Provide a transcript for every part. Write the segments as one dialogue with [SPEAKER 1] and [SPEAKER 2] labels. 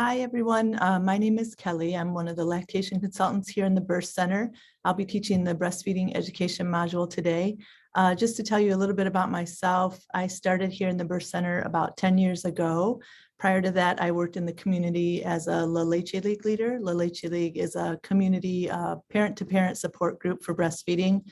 [SPEAKER 1] Hi, everyone. My name is Kelly. I'm one of the lactation consultants here in the Birth Center. I'll be teaching the breastfeeding education module today. Just to tell you a little bit about myself, I started here in the Birth Center about 10 years ago. Prior to that, I worked in the community as a La Leche League leader. La Leche League is a community parent-to-parent support group for breastfeeding.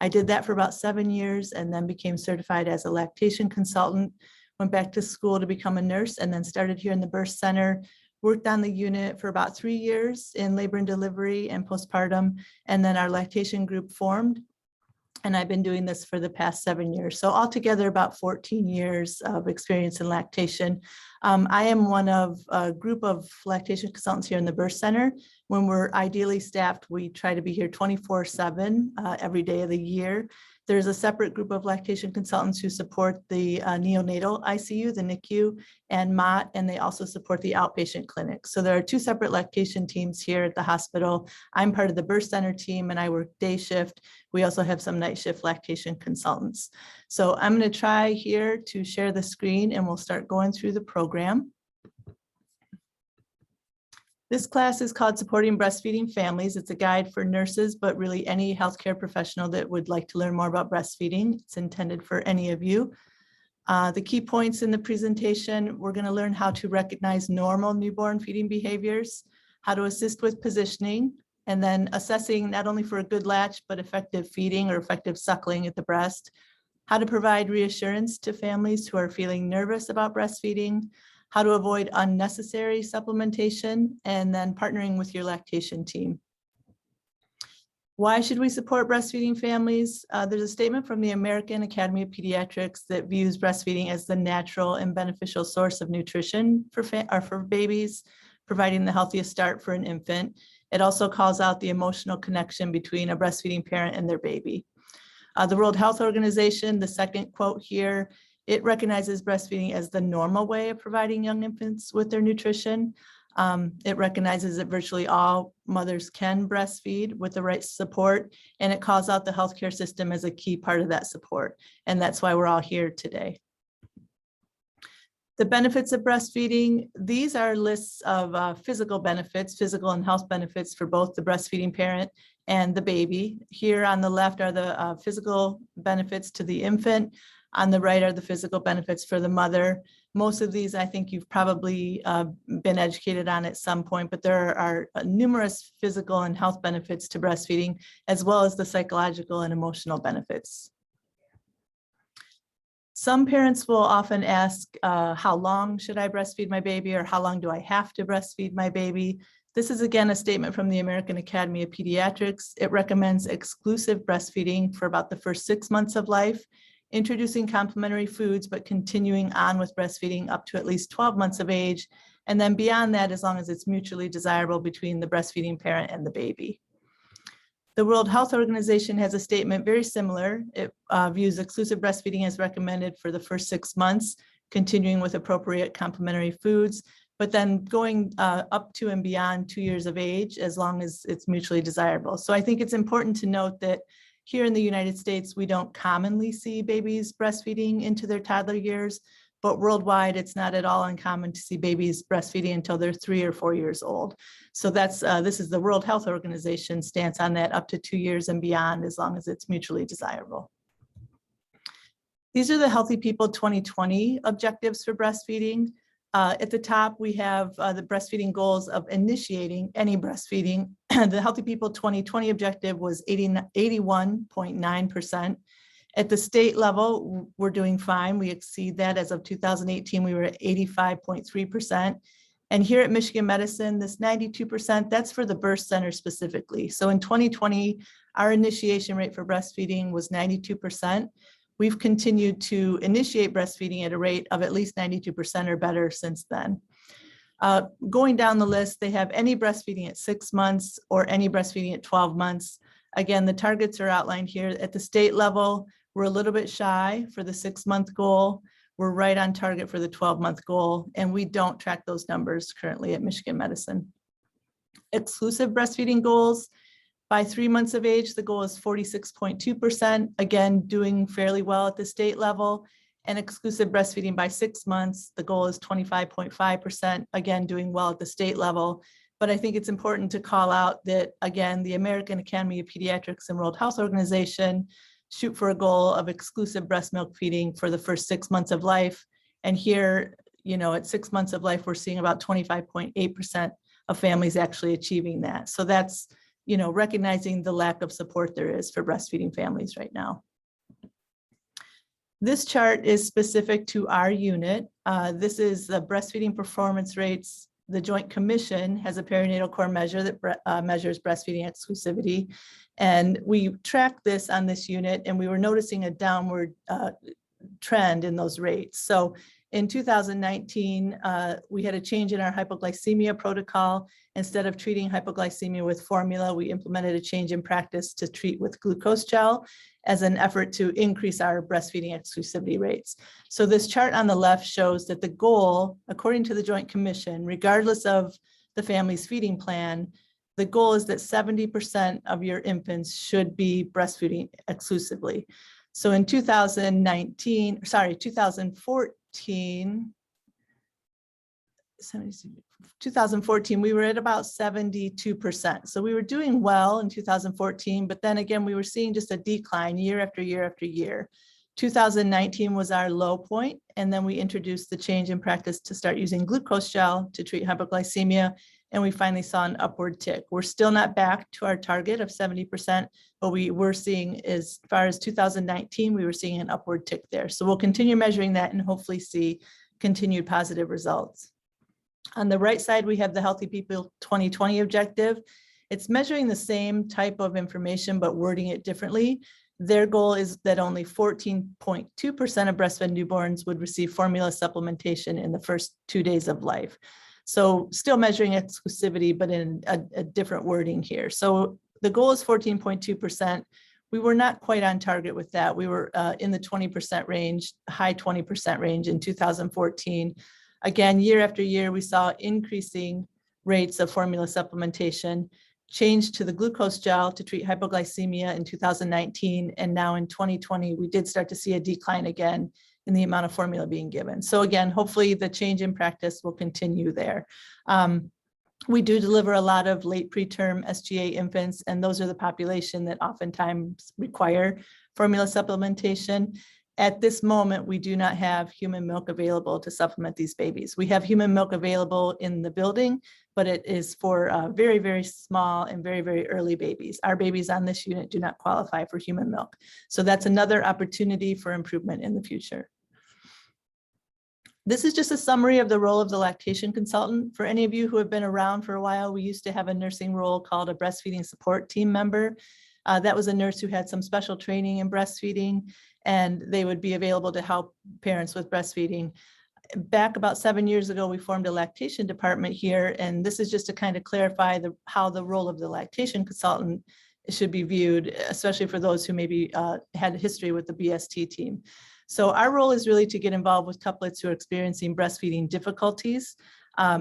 [SPEAKER 1] I did that for about 7 years and then became certified as a lactation consultant, went back to school to become a nurse, and then started here in the Birth Center. Worked on the unit for about 3 years in labor and delivery and postpartum, and then our lactation group formed. And I've been doing this for the past 7 years. So altogether about 14 years of experience in lactation. I am one of a group of lactation consultants here in the Birth Center. When we're ideally staffed, we try to be here 24/7 every day of the year. There's a separate group of lactation consultants who support the neonatal ICU, the NICU, and MOT, and they also support the outpatient clinic. So there are 2 separate lactation teams here at the hospital. I'm part of the Birth Center team and I work day shift. We also have some night shift lactation consultants. So I'm going to try here to share the screen and we'll start going through the program. This class is called Supporting Breastfeeding Families. It's a guide for nurses, but really any healthcare professional that would like to learn more about breastfeeding. It's intended for any of you. The key points in the presentation, we're going to learn how to recognize normal newborn feeding behaviors, how to assist with positioning, and then assessing not only for a good latch, but effective feeding or effective suckling at the breast, how to provide reassurance to families who are feeling nervous about breastfeeding, how to avoid unnecessary supplementation, and then partnering with your lactation team. Why should we support breastfeeding families? There's a statement from the American Academy of Pediatrics that views breastfeeding as the natural and beneficial source of nutrition for babies, providing the healthiest start for an infant. It also calls out the emotional connection between a breastfeeding parent and their baby. The World Health Organization, the second quote here, it recognizes breastfeeding as the normal way of providing young infants with their nutrition. It recognizes that virtually all mothers can breastfeed with the right support, and it calls out the healthcare system as a key part of that support. And that's why we're all here today. The benefits of breastfeeding, these are lists of physical benefits, physical and health benefits for both the breastfeeding parent and the baby. Here on the left are the physical benefits to the infant. On the right are the physical benefits for the mother. Most of these, I think you've probably been educated on at some point, but there are numerous physical and health benefits to breastfeeding, as well as the psychological and emotional benefits. Some parents will often ask, how long should I breastfeed my baby, or how long do I have to breastfeed my baby? This is again a statement from the American Academy of Pediatrics. It recommends exclusive breastfeeding for about the first 6 months of life, introducing complementary foods, but continuing on with breastfeeding up to at least 12 months of age. And then beyond that, as long as it's mutually desirable between the breastfeeding parent and the baby. The World Health Organization has a statement very similar. It views exclusive breastfeeding as recommended for the first 6 months, continuing with appropriate complementary foods, but then going up to and beyond 2 years of age, as long as it's mutually desirable. So I think it's important to note that here in the United States, we don't commonly see babies breastfeeding into their toddler years, but worldwide, it's not at all uncommon to see babies breastfeeding until they're 3 or 4 years old. So that's this is the World Health Organization stance on that, up to 2 years and beyond, as long as it's mutually desirable. These are the Healthy People 2020 objectives for breastfeeding. At the top, we have the breastfeeding goals of initiating any breastfeeding. The Healthy People 2020 objective was 81.9%. At the state level, we're doing fine. We exceed that. As of 2018, we were at 85.3%. And here at Michigan Medicine, this 92%, that's for the Birth Center specifically. So in 2020, our initiation rate for breastfeeding was 92%. We've continued to initiate breastfeeding at a rate of at least 92% or better since then. Going down the list, they have any breastfeeding at 6 months or any breastfeeding at 12 months. Again, the targets are outlined here. At the state level, we're a little bit shy for the 6-month goal. We're right on target for the 12-month goal, and we don't track those numbers currently at Michigan Medicine. Exclusive breastfeeding goals. By 3 months of age, the goal is 46.2%, again, doing fairly well at the state level. and exclusive breastfeeding by 6 months. The goal is 25.5%, again, doing well at the state level. But I think it's important to call out that, again, the American Academy of Pediatrics and World Health Organization shoot for a goal of exclusive breast milk feeding for the first 6 months of life. And here, at 6 months of life, we're seeing about 25.8% of families actually achieving that. So that's, recognizing the lack of support there is for breastfeeding families right now. This chart is specific to our unit. This is the breastfeeding performance rates. The Joint Commission has a perinatal core measure that measures breastfeeding exclusivity. And we tracked this on this unit, and we were noticing a downward trend in those rates. So in 2019, we had a change in our hypoglycemia protocol. Instead of treating hypoglycemia with formula, we implemented a change in practice to treat with glucose gel as an effort to increase our breastfeeding exclusivity rates. So this chart on the left shows that the goal, according to the Joint Commission, regardless of the family's feeding plan, the goal is that 70% of your infants should be breastfeeding exclusively. So in 2014, we were at about 72%. So we were doing well in 2014, but then again, we were seeing just a decline year after year after year. 2019 was our low point, and then we introduced the change in practice to start using glucose gel to treat hypoglycemia, and we finally saw an upward tick. We're still not back to our target of 70%, but we were seeing, as far as 2019, we were seeing an upward tick there. So we'll continue measuring that and hopefully see continued positive results. On the right side, we have the Healthy People 2020 objective. It's measuring the same type of information, but wording it differently. Their goal is that only 14.2% of breastfed newborns would receive formula supplementation in the first 2 days of life. So still measuring exclusivity, but in a different wording here. So the goal is 14.2%. We were not quite on target with that. We were in the 20% range, high 20% range in 2014. Again, year after year, we saw increasing rates of formula supplementation, changed to the glucose gel to treat hypoglycemia in 2019. And now in 2020, we did start to see a decline again in the amount of formula being given. So again, hopefully the change in practice will continue there. We do deliver a lot of late preterm SGA infants, and those are the population that oftentimes require formula supplementation. At this moment, we do not have human milk available to supplement these babies. We have human milk available in the building, but it is for very, very small and very, very early babies. Our babies on this unit do not qualify for human milk. So that's another opportunity for improvement in the future. This is just a summary of the role of the lactation consultant. For any of you who have been around for a while, we used to have a nursing role called a breastfeeding support team member. That was a nurse who had some special training in breastfeeding, and they would be available to help parents with breastfeeding. Back about 7 years ago, we formed a lactation department here, and this is just to kind of clarify how the role of the lactation consultant should be viewed, especially for those who maybe had a history with the BST team. So our role is really to get involved with couplets who are experiencing breastfeeding difficulties.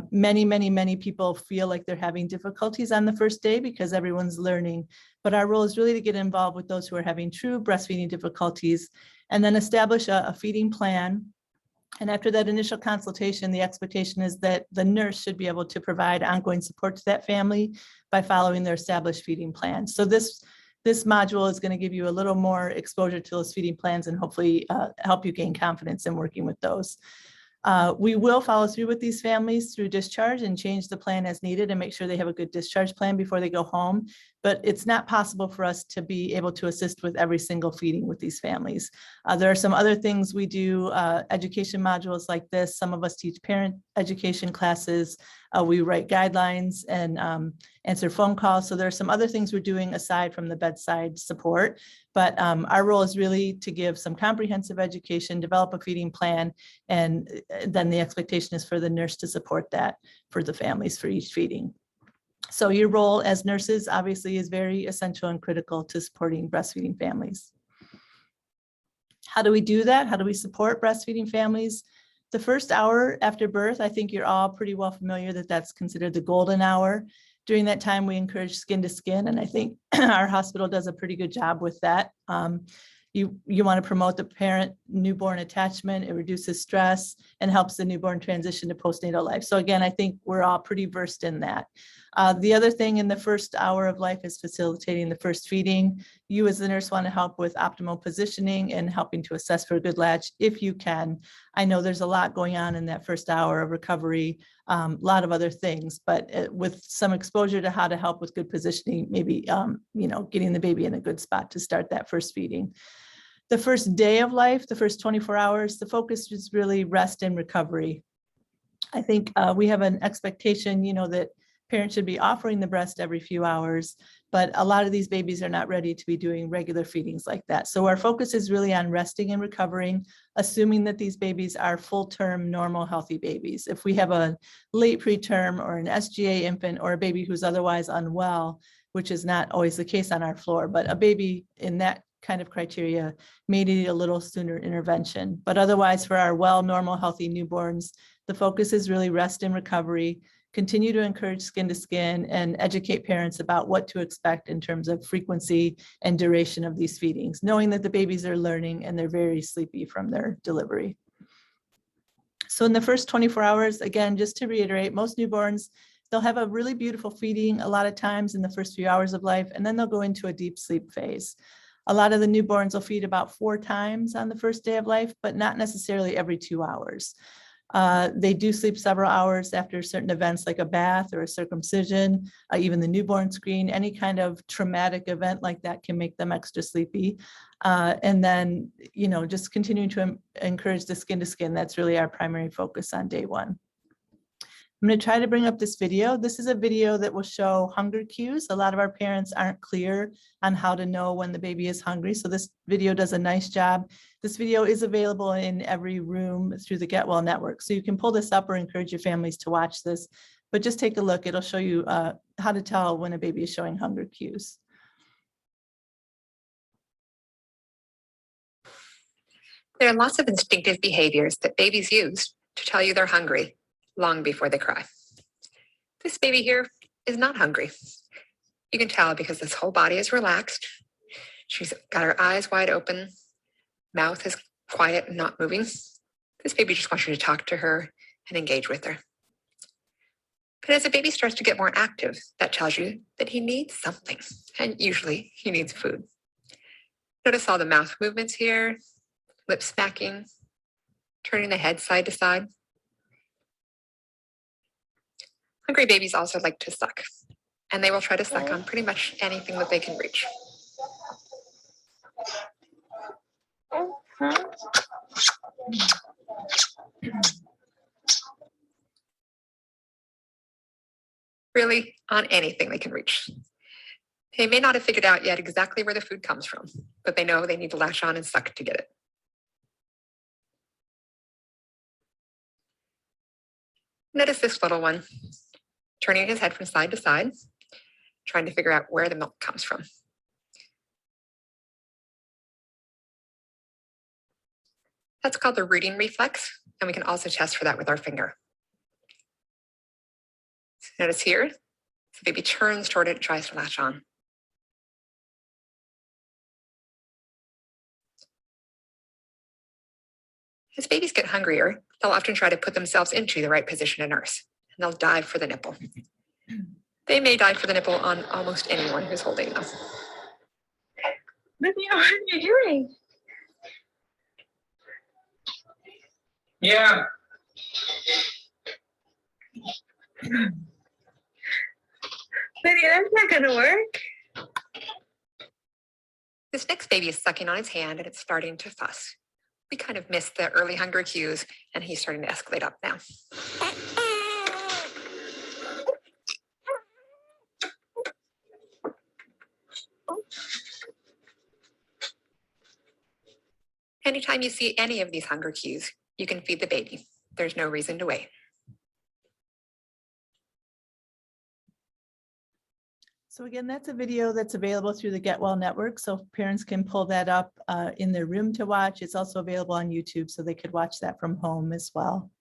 [SPEAKER 1] Many people feel like they're having difficulties on the first day because everyone's learning. But our role is really to get involved with those who are having true breastfeeding difficulties and then establish a feeding plan. And after that initial consultation, the expectation is that the nurse should be able to provide ongoing support to that family by following their established feeding plan. So this module is going to give you a little more exposure to those feeding plans and hopefully help you gain confidence in working with those. We will follow through with these families through discharge and change the plan as needed and make sure they have a good discharge plan before they go home. But it's not possible for us to be able to assist with every single feeding with these families. There are some other things we do, education modules like this. Some of us teach parent education classes. We write guidelines and answer phone calls. So there are some other things we're doing aside from the bedside support. But our role is really to give some comprehensive education, develop a feeding plan, and then the expectation is for the nurse to support that for the families for each feeding. So your role as nurses obviously is very essential and critical to supporting breastfeeding families. How do we do that? How do we support breastfeeding families? The first hour after birth, I think you're all pretty well familiar that that's considered the golden hour. During that time, we encourage skin to skin, and I think our hospital does a pretty good job with that. You want to promote the parent-newborn attachment. It reduces stress and helps the newborn transition to postnatal life. So again, I think we're all pretty versed in that. The other thing in the first hour of life is facilitating the first feeding. You as the nurse want to help with optimal positioning and helping to assess for a good latch if you can. I know there's a lot going on in that first hour of recovery, a lot of other things, but with some exposure to how to help with good positioning, maybe getting the baby in a good spot to start that first feeding. The first day of life, the first 24 hours, the focus is really rest and recovery. I think we have an expectation, that parents should be offering the breast every few hours, but a lot of these babies are not ready to be doing regular feedings like that. So our focus is really on resting and recovering, assuming that these babies are full-term, normal, healthy babies. If we have a late preterm or an SGA infant or a baby who's otherwise unwell, which is not always the case on our floor, but a baby in that kind of criteria may need a little sooner intervention. But otherwise, for our well, normal, healthy newborns, the focus is really rest and recovery. Continue to encourage skin to skin and educate parents about what to expect in terms of frequency and duration of these feedings, knowing that the babies are learning and they're very sleepy from their delivery. So in the first 24 hours, again, just to reiterate, most newborns, they'll have a really beautiful feeding a lot of times in the first few hours of life, and then they'll go into a deep sleep phase. A lot of the newborns will feed about 4 times on the first day of life, but not necessarily every 2 hours. They do sleep several hours after certain events like a bath or a circumcision, even the newborn screen. Any kind of traumatic event like that can make them extra sleepy. And then, just continuing to encourage the skin to skin. That's really our primary focus on day 1. I'm going to try to bring up this video. This is a video that will show hunger cues. A lot of our parents aren't clear on how to know when the baby is hungry. So this video does a nice job. This video is available in every room through the Get Well network. So you can pull this up or encourage your families to watch this, but just take a look. It'll show you how to tell when a baby is showing hunger cues.
[SPEAKER 2] There are lots of instinctive behaviors that babies use to tell you they're hungry long before they cry. This baby here is not hungry. You can tell because this whole body is relaxed. She's got her eyes wide open, mouth is quiet and not moving. This baby just wants you to talk to her and engage with her. But as a baby starts to get more active, that tells you that he needs something, and usually he needs food. Notice all the mouth movements here, lip smacking, turning the head side to side. Hungry babies also like to suck, and they will try to suck on pretty much anything that they can reach. Really, on anything they can reach. They may not have figured out yet exactly where the food comes from, but they know they need to latch on and suck to get it. Notice this little one, turning his head from side to side, trying to figure out where the milk comes from. That's called the rooting reflex, and we can also test for that with our finger. So notice here, the baby turns toward it and tries to latch on. As babies get hungrier, they'll often try to put themselves into the right position to nurse, and they'll dive for the nipple. They may dive for the nipple on almost anyone who's holding them.
[SPEAKER 3] What are you doing?
[SPEAKER 4] Yeah.
[SPEAKER 3] Lydia, that's not gonna work.
[SPEAKER 2] This next baby is sucking on his hand and it's starting to fuss. We kind of missed the early hunger cues and he's starting to escalate up now. Anytime you see any of these hunger cues, you can feed the baby. There's no reason to wait.
[SPEAKER 1] So again, that's a video that's available through the Get Well network. So parents can pull that up in their room to watch. It's also available on YouTube, so they could watch that from home as well.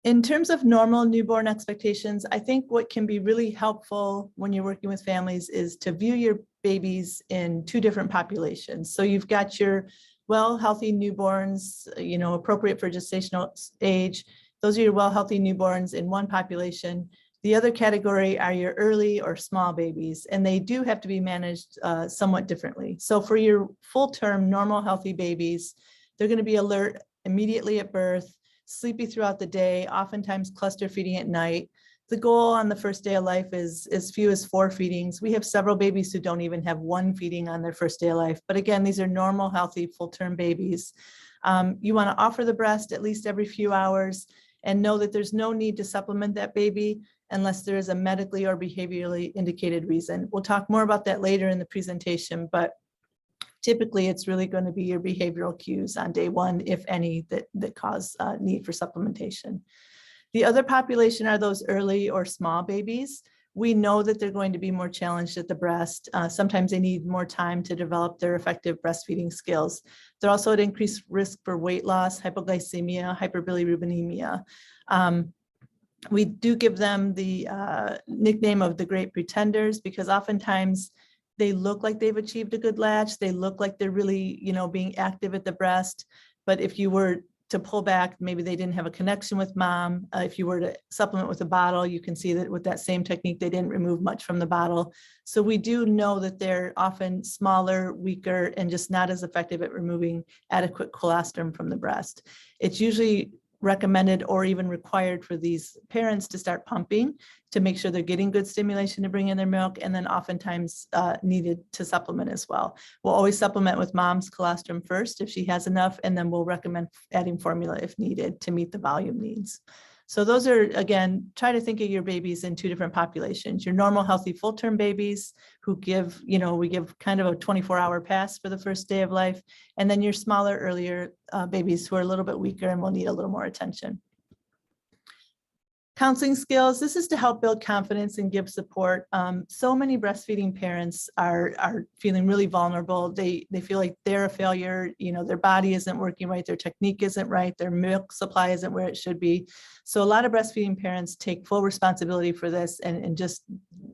[SPEAKER 1] In terms of normal newborn expectations, I think what can be really helpful when you're working with families is to view your babies in two different populations. So you've got your well, healthy newborns, appropriate for gestational age. Those are your well, healthy newborns in one population. The other category are your early or small babies, and they do have to be managed somewhat differently. So for your full-term, normal, healthy babies, they're going to be alert immediately at birth, sleepy throughout the day, oftentimes cluster feeding at night. The goal on the first day of life is as few as 4 feedings. We have several babies who don't even have 1 feeding on their first day of life. But again, these are normal, healthy, full-term babies. You want to offer the breast at least every few hours and know that there's no need to supplement that baby unless there is a medically or behaviorally indicated reason. We'll talk more about that later in the presentation, but typically it's really going to be your behavioral cues on day 1, if any, that cause need for supplementation. The other population are those early or small babies. We know that they're going to be more challenged at the breast. Sometimes they need more time to develop their effective breastfeeding skills. They're also at increased risk for weight loss, hypoglycemia, hyperbilirubinemia. We do give them the nickname of the great pretenders because oftentimes they look like they've achieved a good latch. They look like they're really, being active at the breast. But if you were to pull back, maybe they didn't have a connection with mom. If you were to supplement with a bottle, you can see that with that same technique, they didn't remove much from the bottle. So we do know that they're often smaller, weaker, and just not as effective at removing adequate colostrum from the breast. It's usually recommended or even required for these parents to start pumping to make sure they're getting good stimulation to bring in their milk, and then oftentimes needed to supplement as well. We'll always supplement with mom's colostrum first if she has enough, and then we'll recommend adding formula if needed to meet the volume needs. So those are, again, try to think of your babies in 2 different populations. Your normal, healthy, full-term babies who give, we give kind of a 24-hour pass for the first day of life. And then your smaller, earlier babies who are a little bit weaker and will need a little more attention. Counseling skills, this is to help build confidence and give support. So many breastfeeding parents are feeling really vulnerable. They feel like they're a failure, their body isn't working right, their technique isn't right, their milk supply isn't where it should be. So a lot of breastfeeding parents take full responsibility for this and just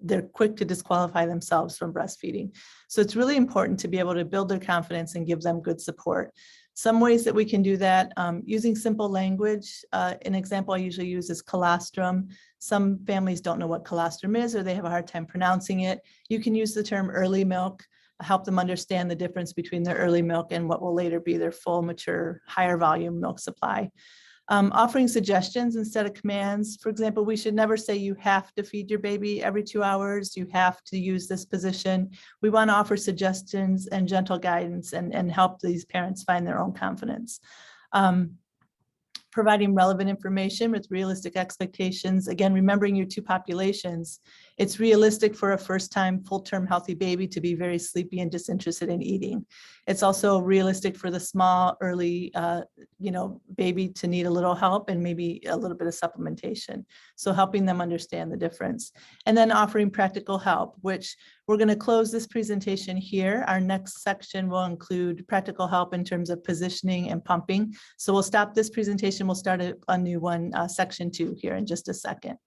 [SPEAKER 1] they're quick to disqualify themselves from breastfeeding. So it's really important to be able to build their confidence and give them good support. Some ways that we can do that, using simple language. An example I usually use is colostrum. Some families don't know what colostrum is, or they have a hard time pronouncing it. You can use the term early milk, help them understand the difference between their early milk and what will later be their full, mature, higher volume milk supply. Offering suggestions instead of commands. For example, we should never say you have to feed your baby every 2 hours, you have to use this position. We want to offer suggestions and gentle guidance and help these parents find their own confidence. Providing relevant information with realistic expectations. Again, remembering your 2 populations. It's realistic for a first-time full-term healthy baby to be very sleepy and disinterested in eating. It's also realistic for the small, early, baby to need a little help and maybe a little bit of supplementation. So helping them understand the difference. And then offering practical help, which we're going to close this presentation here. Our next section will include practical help in terms of positioning and pumping. So we'll stop this presentation. We'll start a new one, section 2 here in just a second.